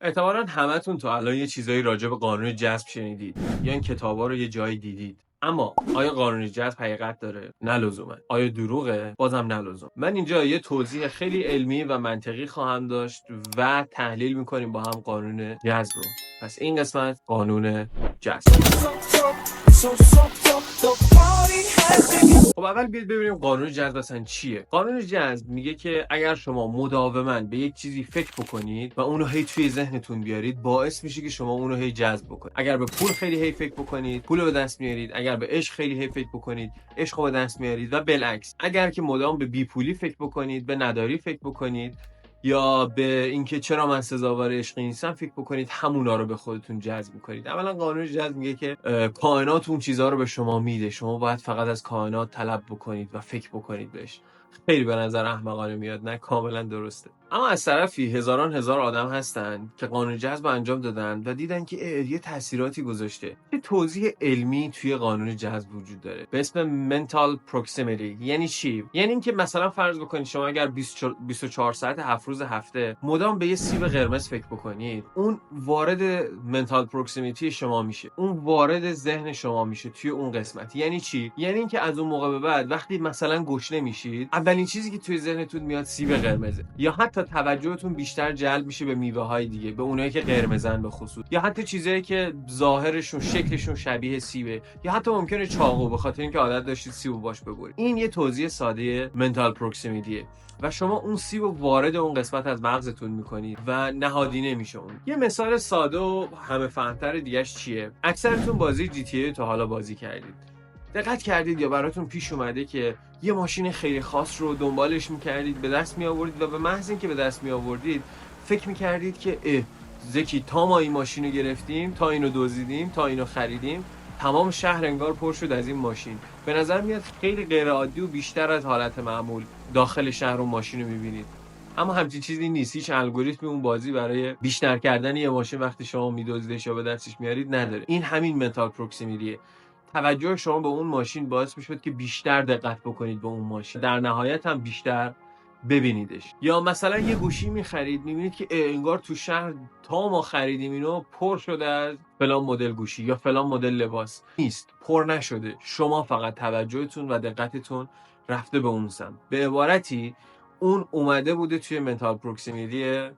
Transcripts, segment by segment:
احتمالاً همتون تا الان یه چیزایی راجع به قانون جذب شنیدید یا این کتابا رو یه جایی دیدید. اما آیا قانون جذب حقیقت داره؟ نه لزوما. آیا دروغه؟ بازم نه لزوما. من اینجا یه توضیح خیلی علمی و منطقی خواهم داشت و تحلیل میکنیم با هم قانون جذب رو. پس این قسمت قانون جذب. خب اول بیاید ببینیم قانون جذب اصلا چیه. قانون جذب میگه که اگر شما مداوما به یک چیزی فکر بکنید و اونو هی توی ذهنتون بیارید، باعث میشه که شما اونو هی جذب بکنید. اگر به پول خیلی هی فکر بکنید، پول رو به دست میارید. اگر به عشق خیلی هی فکر بکنید، عشق رو به دست میارید و بالعکس. اگر که مدام به بیپولی فکر بکنید، به نداری فکر بکنید یا به اینکه چرا من سزاوار عشق نیستم فکر بکنید، همونا رو به خودتون جذب میکنید. اولا قانون جذب میگه که کائنات اون چیزها رو به شما میده، شما باید فقط از کائنات طلب بکنید و فکر بکنید بهش. خیلی به نظر احمقانه میاد، نه کاملا درسته. اما از طرفی هزار آدم هستن که قانون جذب انجام دادن و دیدن که یه تاثیراتی گذاشته. یه توضیح علمی توی قانون جذب وجود داره به اسم منتال پروکسیمیتی. یعنی چی؟ یعنی اینکه مثلا فرض بکنید شما اگر 24 ساعت 7 روز هفته مدام به یه سیب قرمز فکر بکنید، اون وارد منتال پروکسیمیتی شما میشه، اون وارد ذهن شما میشه توی اون قسمت. یعنی چی؟ یعنی اینکه از اون موقع به بعد وقتی مثلا گشنه میشید، اولین چیزی که توی ذهنتون میاد سیب قرمزه، یا حتی توجهتون بیشتر جلب میشه به میوه‌های دیگه، به اونایی که قرمزن به خصوص، یا حتی چیزایی که ظاهرشون شکلشون شبیه سیبه، یا حتی ممکنه چاقو، به خاطر اینکه عادت داشتید سیبو باش ببرید. این یه توضیح ساده منتال پروکسیمیتیه و شما اون سیبو وارد اون قسمت از مغزتون میکنید و نهادینه میشه اون. یه مثال ساده و همه فهمتر دیگه‌اش چیه؟ اکثرتون بازی GTA تا حالا بازی کردید. دقت کردید یا براتون پیش اومده که یه ماشین خیلی خاص رو دنبالش میکردید، به دست می آوردید و به محض اینکه به دست می آوردید فکر میکردید که زکی تا ما این ماشین رو گرفتیم، تا اینو دزدیدیم، تا اینو خریدیم، تمام شهر انگار پر شد از این ماشین. به نظر میاد خیلی غیر عادی و بیشتر از حالت معمول داخل شهر اون ماشین رو میبینید. اما همچین چیزی نیست. هیچ الگوریتمی اون بازی برای بیشتر کردن یه ماشین وقتی شما میدزدیدش یا به دستش میارید نداره. این همین منتال پروکسیمیتیه. توجه شما به اون ماشین باعث میشد که بیشتر دقت بکنید به اون ماشین، در نهایت هم بیشتر ببینیدش. یا مثلا یه گوشی میخرید، میبینید که انگار تو شهر تا ما خریدیم اینو پر شده از فلان مدل گوشی یا فلان مدل لباس. نیست، پر نشده. شما فقط توجهتون و دقتتون رفته به اون سمت. به عبارتی اون اومده بوده توی منتال پروکسیمیتی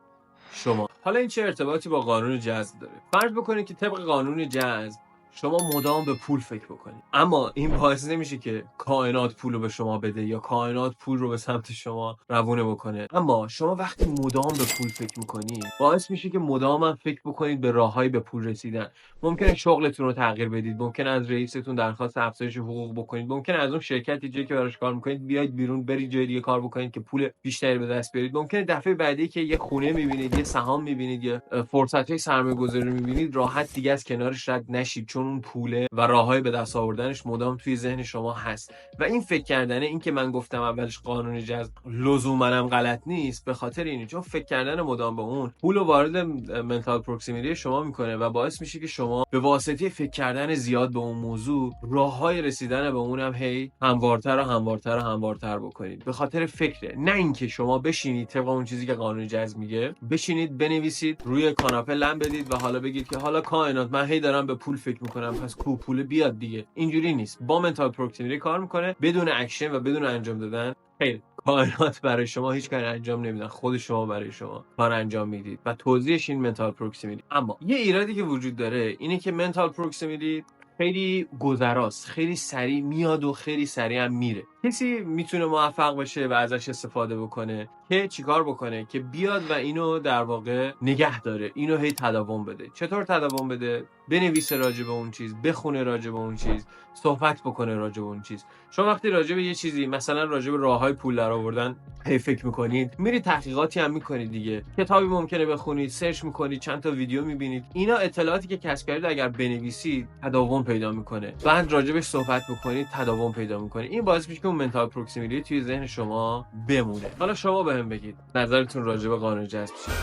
شما. حالا این چه ارتباطی با قانون جذب داره؟ فرض بکنید که طبق قانون جذب شما مدام به پول فکر بکنید، اما این باعث نمیشه که کائنات پول رو به شما بده یا کائنات پول رو به سمت شما روونه بکنه. اما شما وقتی مدام به پول فکر میکنید، باعث میشه که مدام هم فکر بکنید به راههای به پول رسیدن. ممکنه شغلتون رو تغییر بدید، ممکنه از رئیستون درخواست افزایش حقوق بکنید، ممکنه از اون شرکتی جایی که براش کار میکنید بیاید بیرون، برید جای دیگه کار بکنید که پول بیشتری به دست بیارید. ممکنه دفعه بعدی که یه خونه میبینید، یه سهام میبینید، یا فرصت‌های سرمایه‌گذاری میبینید، راحت دیگه از کنارش رد نشید، چون اون پوله و راههای به دست آوردنش مدام توی ذهن شما هست. و این فکر کردنه، این که من گفتم اولش قانون جذب لزوما هم غلط نیست، به خاطر اینه چون فکر کردن مدام به اون پول وارد منتال پروکسیمیتی شما میکنه و باعث میشه که شما به واسطه فکر کردن زیاد به اون موضوع راههای رسیدن به اونم هی هموارتر بکنید. به خاطر فکره، نه اینکه شما بشینید طبق اون چیزی که قانون جذب میگه، بشینید بنویسید روی کاناپه لم بدید و حالا بگید که حالا کائنات من هی دارم به پول فکر میکنم، پس پول بیاد دیگه. اینجوری نیست. با منتال پروکسیمیتی کار میکنه بدون اکشن و بدون انجام دادن. خیلی کائنات برای شما هیچ کاری انجام نمیدن، خود شما برای شما کار انجام میدید و توضیحش این منتال پروکسیمیتی. اما یه ایرادی که وجود داره اینه که منتال پروکسیمیتی خیلی گذراست، خیلی سریع میاد و خیلی سریع هم میره. کسی میتونه موفق بشه و ازش استفاده بکنه که چیکار بکنه؟ که بیاد و اینو در واقع نگه داره، اینو هی تداوم بده. چطور تداوم بده؟ بنویسه راجع به اون چیز، بخونه راجع به اون چیز، صحبت بکنه راجع به اون چیز. شما وقتی راجع به یه چیزی، مثلا راجع به راههای پول درآوردن هی فکر میکنید، میرید تحقیقاتی هم میکنید دیگه، کتابی ممکنه بخونید، سرچ میکنید، چند تا ویدیو میبینید. اینا اطلاعاتی که کسب کردید اگر بنویسید تداوم پیدا میکنه، بعد راجعش صحبت بکنید تداوم پیدا میکنه. این باعث میشه که اون منتال پروکسیمیتی توی ذهن شما بمونه. حالا شما بهم بگید نظرتون راجع به قانون جذب چیه؟